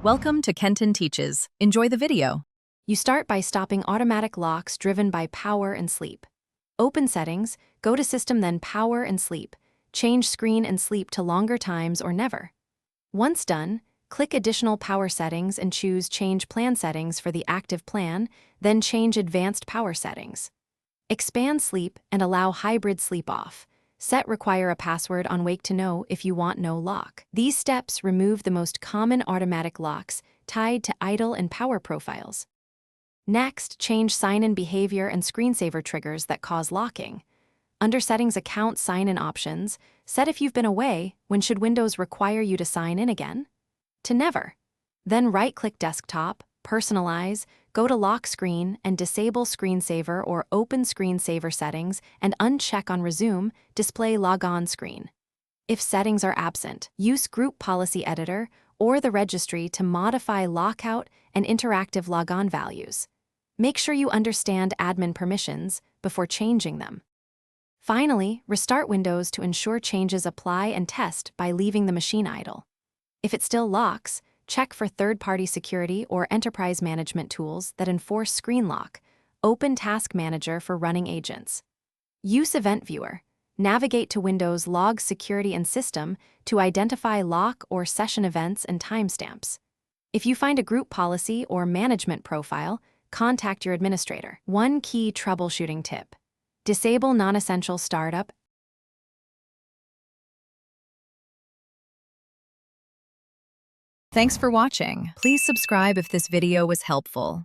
Welcome to Kenton Teaches. Enjoy the video. You start by stopping automatic locks driven by power and sleep. Open Settings, go to System, then Power and Sleep. Change screen and sleep to longer times or never. Once done, click Additional Power Settings and choose Change Plan Settings for the active plan, then change Advanced Power Settings. Expand Sleep and allow Hybrid Sleep off. Set Require a password on Wake to Know if you want no lock. These steps remove the most common automatic locks tied to idle and power profiles. Next, change sign-in behavior and screensaver triggers that cause locking. Under Settings Account Sign-in Options, set if you've been away, when should Windows require you to sign in again? To never. Then right-click Desktop, Personalize, go to Lock Screen and disable Screensaver or Open Screensaver settings and uncheck on Resume, Display Logon Screen. If settings are absent, use Group Policy Editor or the registry to modify lockout and interactive logon values. Make sure you understand admin permissions before changing them. Finally, restart Windows to ensure changes apply and test by leaving the machine idle. If it still locks, check for third-party security or enterprise management tools that enforce screen lock. Open Task Manager for running agents. Use Event Viewer. Navigate to Windows Log Security and System to identify lock or session events and timestamps. If you find a group policy or management profile, contact your administrator. One key troubleshooting tip: disable non-essential startup. Thanks for watching. Please subscribe if this video was helpful.